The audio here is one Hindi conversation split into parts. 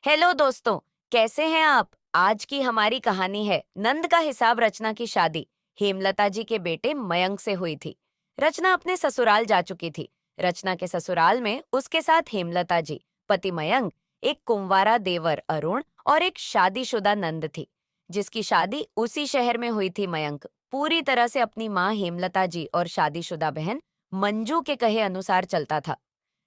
हेलो दोस्तों, कैसे हैं आप? आज की हमारी कहानी है नंद का हिसाब रचना की शादी हेमलता जी के बेटे मयंक से हुई थी। रचना अपने ससुराल जा चुकी थी। रचना के ससुराल में उसके साथ हेमलता जी, पति मयंक, एक कुंवारा देवर अरुण और एक शादीशुदा नंद थी, जिसकी शादी उसी शहर में हुई थी। मयंक पूरी तरह से अपनी माँ हेमलता जी और शादीशुदा बहन मंजू के कहे अनुसार चलता था।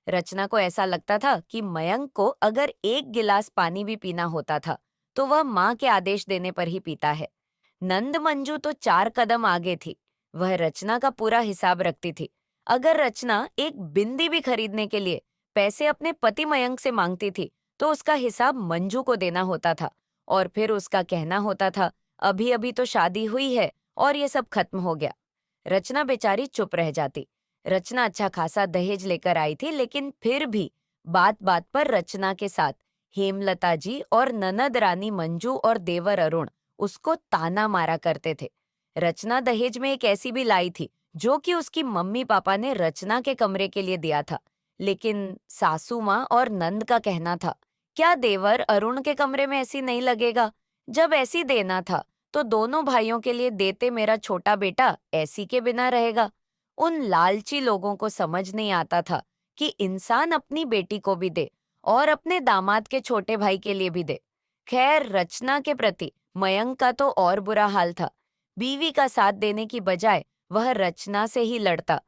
रचना को ऐसा लगता था कि मयंक को अगर एक गिलास पानी भी पीना होता था तो वह माँ के आदेश देने पर ही पीता है। नंद मंजू तो 4 कदम आगे थी। वह रचना का पूरा हिसाब रखती थी। अगर रचना एक बिंदी भी खरीदने के लिए पैसे अपने पति मयंक से मांगती थी तो उसका हिसाब मंजू को देना होता था। और फिर उसका कहना होता था, अभी अभी तो शादी हुई है और ये सब खत्म हो गया। रचना बेचारी चुप रह जाती। रचना अच्छा खासा दहेज लेकर आई थी, लेकिन फिर भी बात बात पर रचना के साथ हेमलता जी और ननद रानी मंजू और देवर अरुण उसको ताना मारा करते थे। रचना दहेज में एक ऐसी भी लाई थी जो कि उसकी मम्मी पापा ने रचना के कमरे के लिए दिया था, लेकिन सासू माँ और नंद का कहना था, क्या देवर अरुण के कमरे में ऐसी नहीं लगेगा? जब ऐसी देना था तो दोनों भाइयों के लिए देते, मेरा छोटा बेटा ऐसी के बिना रहेगा। उन लालची लोगों को समझ नहीं आता था कि इंसान अपनी बेटी को भी दे और अपने दामाद के छोटे भाई के लिए भी दे। खैर, रचना के प्रति मयंक का तो और बुरा हाल था। बीवी का साथ देने की बजाय वह रचना से ही लड़ता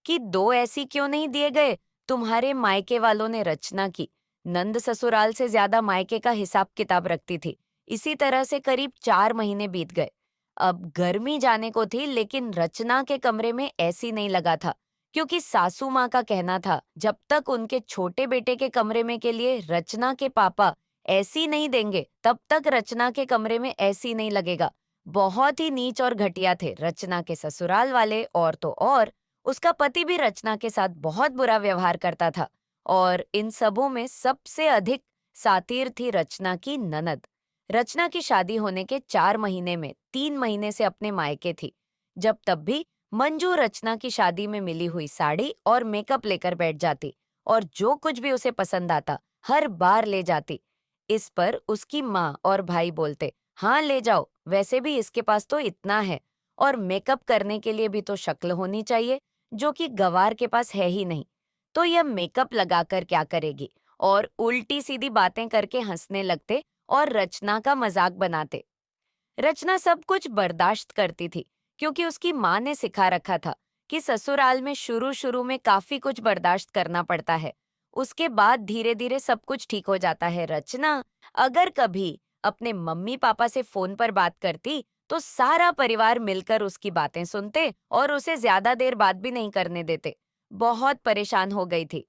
कि दो ऐसी क्यों नहीं दिए गए, तुम्हारे मायके वालों ने रचना की। नंद ससुराल से ज्यादा मायके का हिसाब किताब रखती थी। इसी तरह से करीब 4 महीने बीत गए। अब गर्मी जाने को थी, लेकिन रचना के कमरे में एसी नहीं लगा था, क्योंकि सासू माँ का कहना था जब तक उनके छोटे बेटे के कमरे में के लिए रचना के पापा एसी नहीं देंगे तब तक रचना के कमरे में एसी नहीं लगेगा। बहुत ही नीच और घटिया थे रचना के ससुराल वाले, और तो और उसका पति भी रचना के साथ बहुत बुरा व्यवहार करता था। और इन सबों में सबसे अधिक सातिर थी रचना की ननद। रचना की शादी होने के 4 महीने में 3 महीने से अपने मायके थी। जब तब भी मंजू रचना की शादी में मिली हुई साड़ी और मेकअप लेकर बैठ जाती और जो कुछ भी उसे पसंद आता हर बार ले जाती। इस पर उसकी माँ और भाई बोलते, हाँ ले जाओ, वैसे भी इसके पास तो इतना है और मेकअप करने के लिए भी तो शक्ल होनी चाहिए, जो कि गवार के पास है ही नहीं। तो यह मेकअप लगाकर क्या करेगी? और उल्टी सीधी बातें करके हंसने लगते और रचना का मजाक बनाते। रचना सब कुछ बर्दाश्त करती थी, क्योंकि उसकी माँ ने सिखा रखा था कि ससुराल में शुरू शुरू में काफी कुछ बर्दाश्त करना पड़ता है। उसके बाद धीरे धीरे सब कुछ ठीक हो जाता है। रचना अगर कभी अपने मम्मी पापा से फोन पर बात करती तो सारा परिवार मिलकर उसकी बातें सुनते और उसे ज्यादा देर बात भी नहीं करने देते। बहुत परेशान हो गई थी।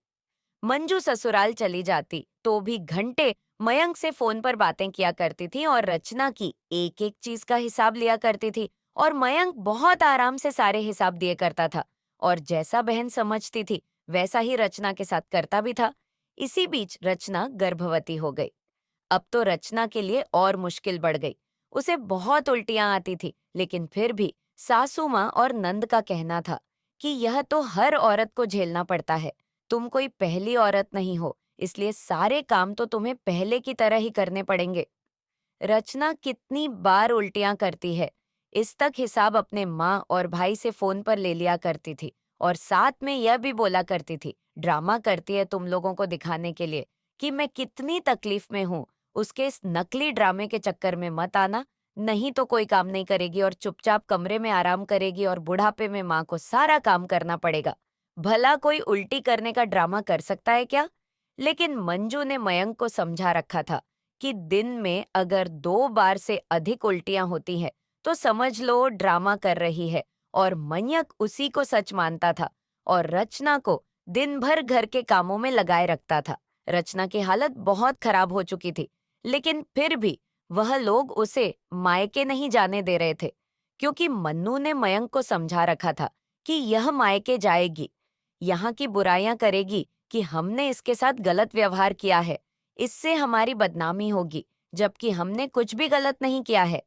मंजू ससुराल चली जाती तो भी घंटे मयंक से फोन पर बातें किया करती थी और रचना की एक एक चीज का हिसाब लिया करती थी। और मयंक बहुत आराम से सारे हिसाब दिए करता था और जैसा बहन समझती थी वैसा ही रचना के साथ करता भी था। इसी बीच रचना गर्भवती हो गई। अब तो रचना के लिए और मुश्किल बढ़ गई। उसे बहुत उल्टियां आती थी, लेकिन फिर भी सासू माँ और नंद का कहना था कि यह तो हर औरत को झेलना पड़ता है। तुम कोई पहली औरत नहीं हो, इसलिए सारे काम तो तुम्हें पहले की तरह ही करने पड़ेंगे। रचना कितनी बार उल्टियां करती है, इस तक हिसाब अपने माँ और भाई से फोन पर ले लिया करती थी और साथ में यह भी बोला करती थी, ड्रामा करती है तुम लोगों को दिखाने के लिए कि मैं कितनी तकलीफ में हूँ। उसके इस नकली ड्रामे के चक्कर में मत आना, नहीं तो कोई काम नहीं करेगी और चुपचाप कमरे में आराम करेगी और बुढ़ापे में माँ को सारा काम करना पड़ेगा। भला कोई उल्टी करने का ड्रामा कर सकता है क्या? लेकिन मंजू ने मयंक को समझा रखा था कि दिन में अगर 2 बार से अधिक उल्टियां होती हैं तो समझ लो ड्रामा कर रही है। और मयंक उसी को सच मानता था और रचना को दिन भर घर के कामों में लगाए रखता था। रचना की हालत बहुत खराब हो चुकी थी, लेकिन फिर भी वह लोग उसे मायके नहीं जाने दे रहे थे, क्योंकि मन्नू ने मयंक को समझा रखा था कि यह मायके जाएगी, यहाँ की बुराइयां करेगी कि हमने इसके साथ गलत व्यवहार किया है, इससे हमारी बदनामी होगी, जबकि हमने कुछ भी गलत नहीं किया है।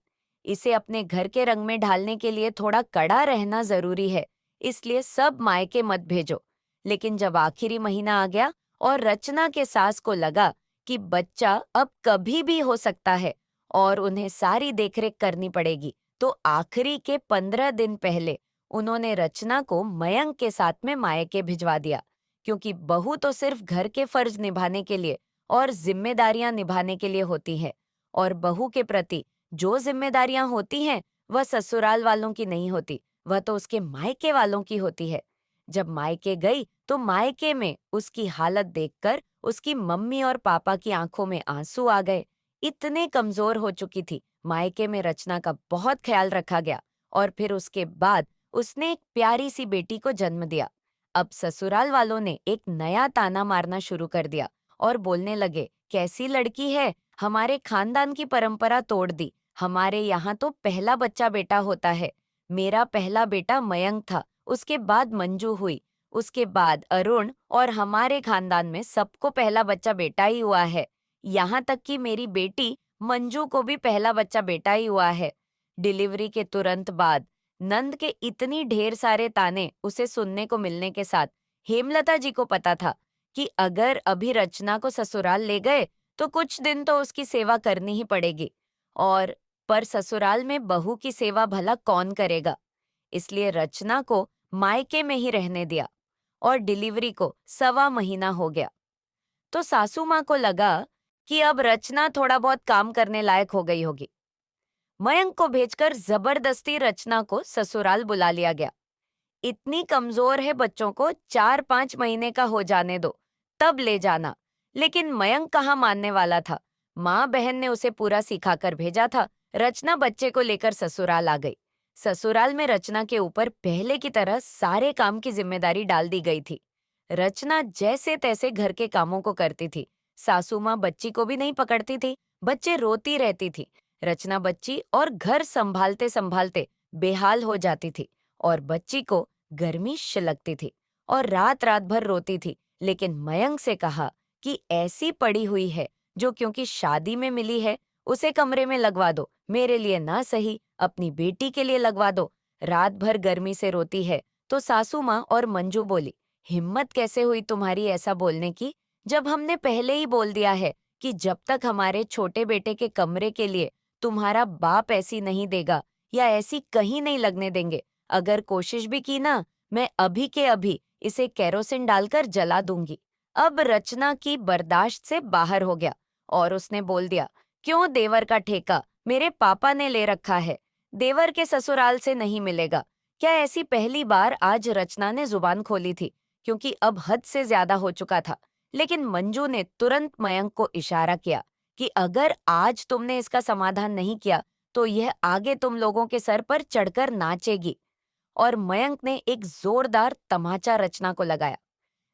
इसे अपने घर के रंग में ढालने के लिए थोड़ा कड़ा रहना जरूरी है, इसलिए सब मायके मत भेजो। लेकिन जब आखिरी महीना आ गया और रचना के सास को लगा कि बच्चा अब कभी भी हो सकता है और उन्हें सारी देखरेख करनी पड़ेगी। तो आखिरी के 15 दिन पहले उन्होंने रचना को मयंक के साथ में मायके भिजवा दिया, क्योंकि बहू तो सिर्फ घर के फर्ज निभाने के लिए और जिम्मेदारियां निभाने के लिए होती है, और बहू के प्रति जो जिम्मेदारियां होती हैं वह ससुराल वालों की नहीं होती, वह तो उसके मायके वालों की होती है। जब मायके गई तो मायके में उसकी हालत देखकर उसकी मम्मी और पापा की आंखों में आंसू आ गए। इतने कमजोर हो चुकी थी। मायके में रचना का बहुत ख्याल रखा गया और फिर उसके बाद उसने एक प्यारी सी बेटी को जन्म दिया। अब ससुराल वालों ने एक नया ताना मारना शुरू कर दिया और बोलने लगे, कैसी लड़की है, हमारे खानदान की परंपरा तोड़ दी। हमारे यहाँ तो पहला बच्चा बेटा होता है। मेरा पहला बेटा मयंक था, उसके बाद मंजू हुई, उसके बाद अरुण, और हमारे खानदान में सबको पहला बच्चा बेटा ही हुआ है। यहाँ तक कि मेरी बेटी मंजू को भी पहला बच्चा बेटा ही हुआ है। डिलीवरी के तुरंत बाद नंद के इतनी ढेर सारे ताने उसे सुनने को मिलने के साथ हेमलता जी को पता था कि अगर अभी रचना को ससुराल ले गए तो कुछ दिन तो उसकी सेवा करनी ही पड़ेगी, और पर ससुराल में बहू की सेवा भला कौन करेगा। इसलिए रचना को मायके में ही रहने दिया और डिलीवरी को 1.25 महीना हो गया। तो सासू माँ को लगा कि अब रचना थोड़ा बहुत काम करने लायक हो गई होगी। मयंक को भेजकर जबरदस्ती रचना को ससुराल बुला लिया गया। इतनी कमजोर है, बच्चों को 4-5 महीने का हो जाने दो, तब ले जाना। लेकिन मयंक कहाँ मानने वाला था। माँ बहन ने उसे पूरा सिखाकर भेजा था। रचना बच्चे को लेकर ससुराल आ गई। ससुराल में रचना के ऊपर पहले की तरह सारे काम की जिम्मेदारी डाल दी गई थी। रचना जैसे तैसे घर के कामों को करती थी। सासू माँ बच्ची को भी नहीं पकड़ती थी, बच्चे रोती रहती थी। रचना बच्ची और घर संभालते संभालते बेहाल हो जाती थी और बच्ची को गर्मी लगती थी और रात रात भर रोती थी। लेकिन मयंक से कहा कि ऐसी पड़ी हुई है जो क्योंकि शादी में मिली है, उसे कमरे में लगवा दो, मेरे लिए ना सही अपनी बेटी के लिए लगवा दो। रात भर गर्मी से रोती है। तो सासू माँ और मंजू बोली, हिम्मत कैसे हुई तुम्हारी ऐसा बोलने की, जब हमने पहले ही बोल दिया है कि जब तक हमारे छोटे बेटे के कमरे के लिए तुम्हारा बाप ऐसी नहीं देगा या ऐसी कहीं नहीं लगने देंगे। अगर कोशिश भी की ना, मैं अभी के अभी इसे केरोसिन डालकर जला दूंगी। अब रचना की बर्दाश्त से बाहर हो गया और उसने बोल दिया, क्यों देवर का ठेका मेरे पापा ने ले रखा है, देवर के ससुराल से नहीं मिलेगा। क्या ऐसी पहली बार आज रचना ने जुबान खोली थी, क्योंकि अब हद से ज्यादा हो चुका था। लेकिन मंजू ने तुरंत मयंक को इशारा किया कि अगर आज तुमने इसका समाधान नहीं किया तो यह आगे तुम लोगों के सर पर चढ़कर नाचेगी। और मयंक ने एक जोरदार तमाचा रचना को लगाया।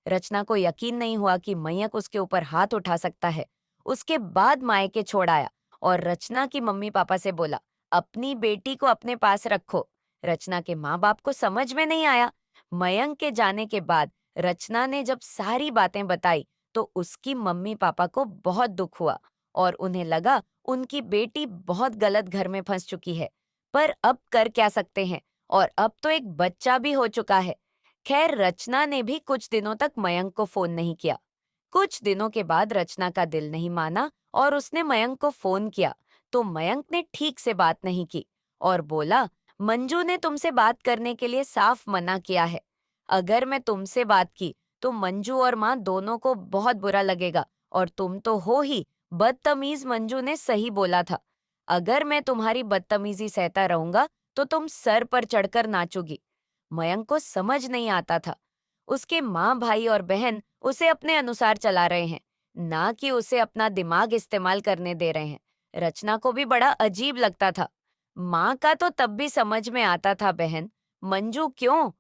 रचना को यकीन नहीं हुआ कि मयंक उसके ऊपर हाथ उठा सकता है। उसके बाद मायके छोड़ आया और रचना की मम्मी पापा से बोला, अपनी बेटी को अपने पास रखो। रचना के माँ बाप को समझ में नहीं आया। मयंक के जाने के बाद रचना ने जब सारी बातें बताई तो उसकी मम्मी पापा को बहुत दुख हुआ और उन्हें लगा उनकी बेटी बहुत गलत घर में फंस चुकी है। पर अब कर क्या सकते हैं, और अब तो एक बच्चा भी हो चुका है। खैर, रचना ने भी कुछ दिनों तक मयंक को फोन नहीं किया। कुछ दिनों के बाद रचना का दिल नहीं माना और उसने मयंक को फोन किया, तो मयंक ने ठीक से बात नहीं की और बोला, मंजू ने तुमसे बात करने के लिए साफ मना किया है। अगर मैं तुमसे बात की तो मंजू और माँ दोनों को बहुत बुरा लगेगा, और तुम तो हो ही बदतमीज। मंजू ने सही बोला था। अगर मैं तुम्हारी बदतमीजी सहता रहूंगा तो तुम सर पर चढ़कर नाचोगी। मयंक को समझ नहीं आता था। उसके माँ भाई और बहन उसे अपने अनुसार चला रहे हैं, ना कि उसे अपना दिमाग इस्तेमाल करने दे रहे हैं। रचना को भी बड़ा अजीब लगता था। माँ का तो तब भी समझ में आता था, बहन मंजू क्यों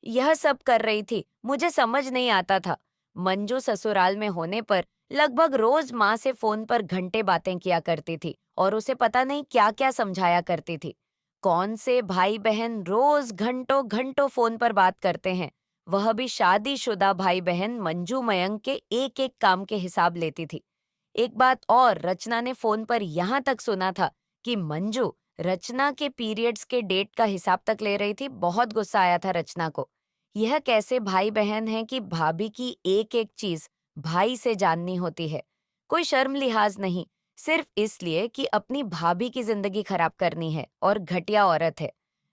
यह सब कर रही थी मुझे समझ नहीं आता था। मंजू ससुराल में होने पर लगभग रोज माँ से फोन पर घंटे बातें किया करती थी और उसे पता नहीं क्या क्या समझाया करती थी। कौन से भाई बहन रोज घंटों घंटों फोन पर बात करते हैं, वह भी शादीशुदा भाई बहन। मंजू मयंक के एक एक काम के हिसाब लेती थी। एक बात और, रचना ने फोन पर यहाँ तक सुना था कि मंजू रचना के पीरियड्स के डेट का हिसाब तक ले रही थी। बहुत गुस्सा आया था रचना को। यह कैसे भाई बहन हैं कि भाभी की एक एक चीज भाई से जाननी होती है। कोई शर्म लिहाज नहीं, सिर्फ इसलिए कि अपनी भाभी की जिंदगी खराब करनी है और घटिया औरत है।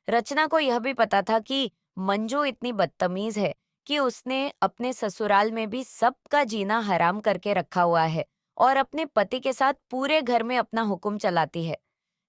रचना को यह भी पता था कि मंजू इतनी बदतमीज है कि उसने अपने ससुराल में भी सबका जीना हराम करके रखा हुआ है और अपने पति के साथ पूरे घर में अपना हुक्म चलाती है।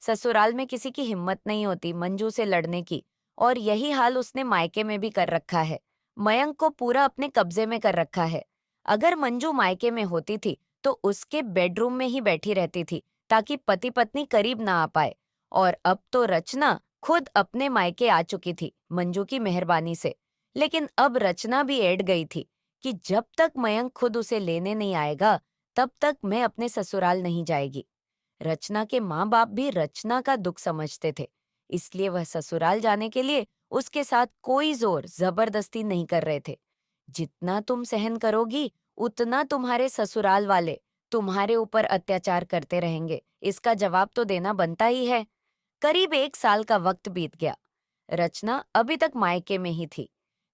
ससुराल में किसी की हिम्मत नहीं होती मंजू से लड़ने की, और यही हाल उसने मायके में भी कर रखा है। मयंक को पूरा अपने कब्जे में कर रखा है। अगर मंजू मायके में होती थी तो उसके बेडरूम में ही बैठी रहती थी ताकि पति पत्नी करीब ना आ पाए। और अब तो रचना खुद अपने मायके आ चुकी थी मंजू की मेहरबानी से। लेकिन अब रचना भी ऐड गई थी कि जब तक मयंक खुद उसे लेने नहीं आएगा तब तक मैं अपने ससुराल नहीं जाएगी। रचना के माँ बाप भी रचना का दुख समझते थे, इसलिए वह ससुराल जाने के लिए उसके साथ कोई जोर जबरदस्ती नहीं कर रहे थे। जितना तुम सहन करोगी उतना तुम्हारे ससुराल वाले तुम्हारे ऊपर अत्याचार करते रहेंगे, इसका जवाब तो देना बनता ही है। करीब 1 साल का वक्त बीत गया। रचना अभी तक मायके में ही थी।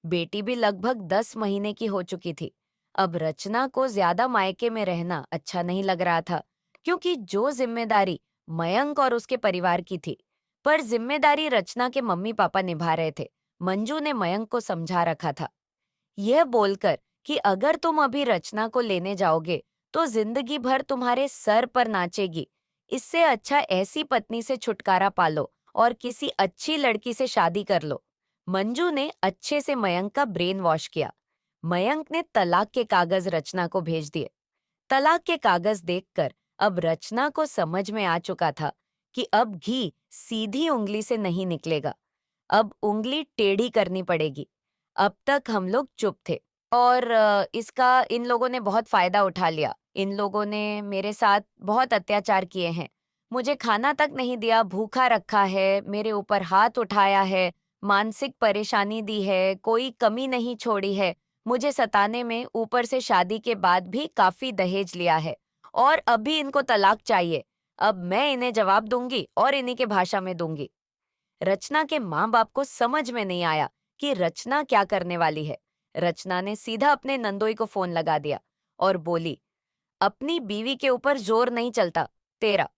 बेटी भी लगभग 10 महीने की हो चुकी थी। अब रचना को ज्यादा मायके में रहना अच्छा नहीं लग रहा था, क्योंकि जो जिम्मेदारी मयंक और उसके परिवार की थी, पर जिम्मेदारी रचना के मम्मी पापा निभा रहे थे। मंजू ने मयंक को समझा रखा था, यह बोलकर कि अगर तुम अभी रचना को लेने जाओगे तो जिंदगी भर तुम्हारे सर पर नाचेगी। इससे अच्छा ऐसी पत्नी से छुटकारा पालो और किसी अच्छी लड़की से शादी कर लो। मंजू ने अच्छे से मयंक का ब्रेन वॉश किया। मयंक ने तलाक के कागज रचना को भेज दिए। तलाक के कागज देखकर अब रचना को समझ में आ चुका था कि अब घी सीधी उंगली से नहीं निकलेगा, अब उंगली टेढ़ी करनी पड़ेगी। अब तक हम लोग चुप थे और इसका इन लोगों ने बहुत फायदा उठा लिया। इन लोगों ने मेरे साथ बहुत अत्याचार किए हैं, मुझे खाना तक नहीं दिया, भूखा रखा है, मेरे ऊपर हाथ उठाया है, मानसिक परेशानी दी है, कोई कमी नहीं छोड़ी है, मुझे सताने में ऊपर से शादी के बाद भी काफी दहेज लिया है और अभी इनको तलाक चाहिए। अब मैं इन्हें जवाब दूंगी और इन्हीं के भाषा में दूंगी। रचना के माँ बाप को समझ में नहीं आया कि रचना क्या करने वाली है। रचना ने सीधा अपने नंदोई को फोन लगा दिया और बोली, अपनी बीवी के ऊपर जोर नहीं चलता तेरा।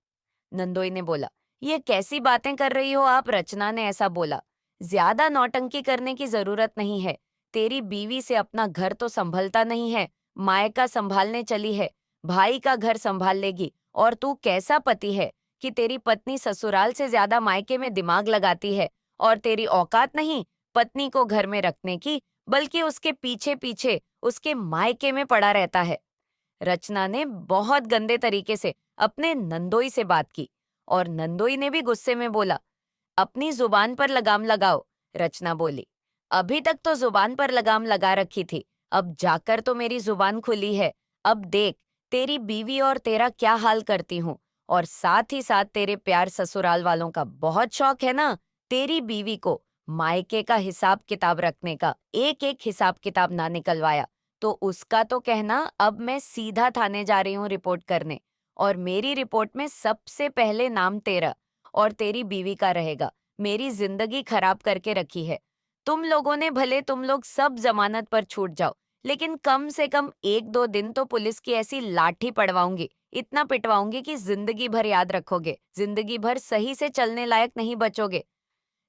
नंदोई ने बोला, ये कैसी बातें कर रही हो आप? रचना ने ऐसा बोला, ज्यादा नौटंकी करने की जरूरत नहीं है। तेरी बीवी से अपना घर तो संभलता नहीं है, मायका संभालने चली है, भाई का घर संभाल लेगी। और तू कैसा पति है कि तेरी पत्नी ससुराल से ज्यादा मायके में दिमाग लगाती है, और तेरी औकात नहीं पत्नी को घर में रखने की, बल्कि उसके पीछे पीछे उसके मायके में पड़ा रहता है। रचना ने बहुत गंदे तरीके से अपने नंदोई से बात की और नंदोई ने भी गुस्से में बोला, अपनी जुबान पर लगाम लगाओ। रचना बोली, अभी तक तो जुबान पर लगाम लगा रखी थी, अब जाकर तो मेरी जुबान खुली है। अब देख तेरी बीवी और तेरा क्या हाल करती हूँ। और साथ ही साथ तेरे प्यार ससुराल वालों का बहुत शौक है ना, तेरी बीवी को मायके का हिसाब किताब रखने का एक एक हिसाब किताब ना निकलवाया तो उसका तो कहना अब मैं सीधा थाने जा रही हूँ रिपोर्ट करने, और मेरी रिपोर्ट में सबसे पहले नाम तेरा और तेरी बीवी का रहेगा। मेरी जिंदगी खराब करके रखी है। तुम लोगों ने भले तुम लोग सब जमानत पर छूट जाओ, लेकिन कम से कम 1-2 दिन तो पुलिस की ऐसी लाठी पड़वाऊंगी, इतना पिटवाऊंगी कि जिंदगी भर याद रखोगे, जिंदगी भर सही से चलने लायक नहीं बचोगे।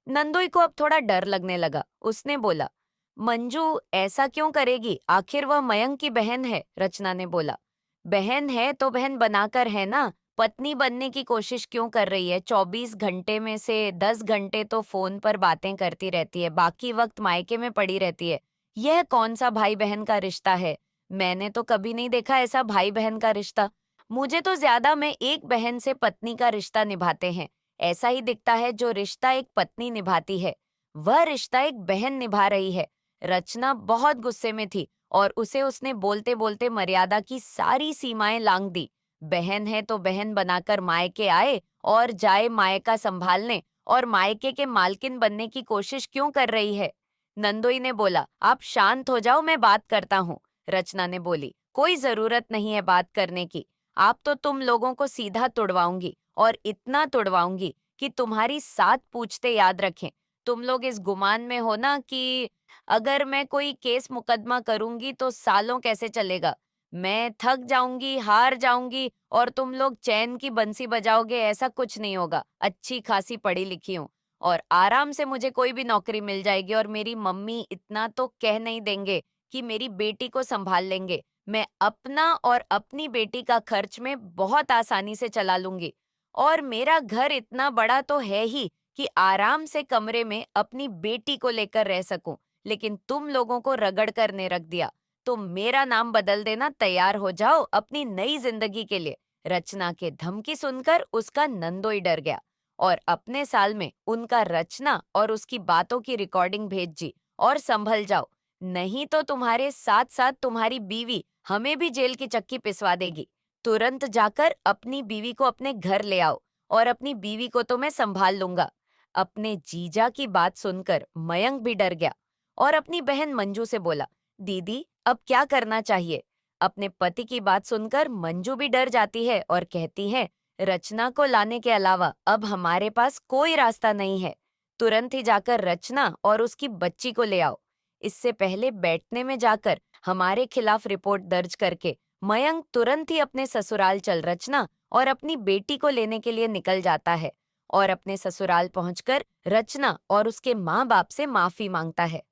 नंदोई को अब थोड़ा डर लगने लगा। उसने बोला, मंजू ऐसा क्यों करेगी, आखिर वह मयंक की बहन है। रचना ने बोला, बहन है तो बहन बनाकर है ना, पत्नी बनने की कोशिश क्यों कर रही है? 24 घंटे में से 10 घंटे तो फोन पर बातें करती रहती है, बाकी वक्त मायके में पड़ी रहती है। यह कौन सा भाई बहन का रिश्ता है? मैंने तो कभी नहीं देखा ऐसा भाई बहन का रिश्ता। मुझे तो ज्यादा में एक बहन से पत्नी का रिश्ता निभाते हैं ऐसा ही दिखता है। जो रिश्ता एक पत्नी निभाती है वह रिश्ता एक बहन निभा रही है। रचना बहुत गुस्से में थी और उसे उसने बोलते बोलते मर्यादा की सारी सीमाएं लांघ दी। बहन है तो बहन बनाकर मायके आए और जाए मायका संभालने, और मायके के मालकिन बनने की कोशिश क्यों कर रही है? नंदोई ने बोला, आप शांत हो जाओ, मैं बात करता हूँ। रचना ने बोली, कोई जरूरत नहीं है बात करने की। आप तो तुम लोगों को सीधा तुड़वाऊंगी और इतना तुड़वाऊंगी कि तुम्हारी 7 पूछते याद रखें। तुम लोग इस गुमान में हो ना कि अगर मैं कोई केस मुकदमा करूंगी तो सालों कैसे चलेगा। मैं थक जाऊंगी, हार जाऊंगी और तुम लोग चैन की बंसी बजाओगे, ऐसा कुछ नहीं होगा। अच्छी खासी पढ़ी लिखी हूँ और आराम से मुझे कोई भी नौकरी मिल जाएगी और मेरी मम्मी इतना तो कह नहीं देंगे कि मेरी बेटी को संभाल लेंगे। मैं अपना और अपनी बेटी का खर्च में बहुत आसानी से चला लूंगी और मेरा घर इतना बड़ा तो है ही कि आराम से कमरे में अपनी बेटी को लेकर रह सकूं। लेकिन तुम लोगों को रगड़ करने रख दिया, तो मेरा नाम बदल देना, तैयार हो जाओ अपनी नई जिंदगी के लिए। रचना के धमकी सुनकर उसका नंदोई डर गया और अपने साल में उनका रचना और उसकी बातों की रिकॉर्डिंग भेजी और संभल जाओ, नहीं तो तुम्हारे साथ साथ तुम्हारी बीवी हमें भी जेल की चक्की पिसवा देगी। तुरंत जाकर अपनी बीवी को अपने घर ले आओ और अपनी बीवी को तो मैं संभाल लूंगा। अपने जीजा की बात सुनकर मयंक भी डर गया और अपनी बहन मंजू से बोला, दीदी अब क्या करना चाहिए? अपने पति की बात सुनकर मंजू भी डर जाती है और कहती है, रचना को लाने के अलावा अब हमारे पास कोई रास्ता नहीं है। तुरंत ही जाकर रचना और उसकी बच्ची को ले आओ। इससे पहले बैठने में जाकर हमारे खिलाफ रिपोर्ट दर्ज करके मयंक तुरंत ही अपने ससुराल चल रचना और अपनी बेटी को लेने के लिए निकल जाता है और अपने ससुराल पहुंचकर रचना और उसके माँ बाप से माफी मांगता है।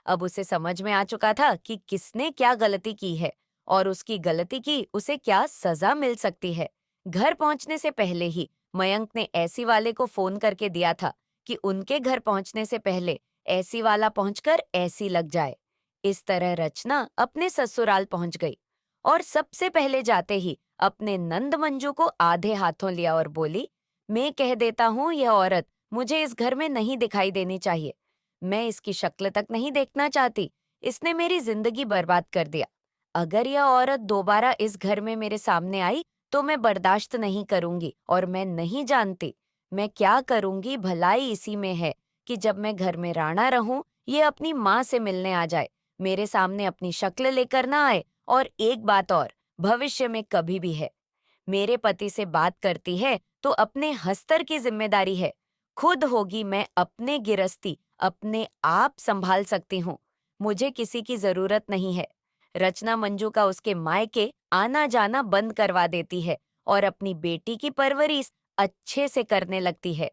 अब उसे समझ में आ चुका था कि किसने क्या गलती की है और उसकी गलती की उसे क्या सजा मिल सकती है। घर पहुंचने से पहले ही मयंक ने ऐसी वाले को फोन करके दिया था कि उनके घर पहुंचने से पहले ऐसी वाला पहुंचकर ऐसी लग जाए। इस तरह रचना अपने ससुराल पहुंच गई और सबसे पहले जाते ही अपने नंद मंजू को आधे हाथों लिया और बोली, मैं कह देता हूँ यह औरत मुझे इस घर में नहीं दिखाई देनी चाहिए। मैं इसकी शक्ल तक नहीं देखना चाहती। इसने मेरी जिंदगी बर्बाद कर दिया। अगर यह औरत दोबारा इस घर में मेरे सामने आई तो मैं बर्दाश्त नहीं करूंगी और मैं नहीं जानती मैं क्या करूंगी। भलाई इसी में है कि जब मैं घर में राणा रहूं, ये अपनी माँ से मिलने आ जाए, मेरे सामने अपनी शक्ल लेकर ना आए। और एक बात और, भविष्य में कभी भी है, मेरे पति से बात करती है तो अपने हस्तर की जिम्मेदारी है। खुद होगी मैं अपने गिरस्ती अपने आप संभाल सकती हूँ। मुझे किसी की जरूरत नहीं है। रचना मंजू का उसके मायके आना जाना बंद करवा देती है और अपनी बेटी की परवरिश अच्छे से करने लगती है।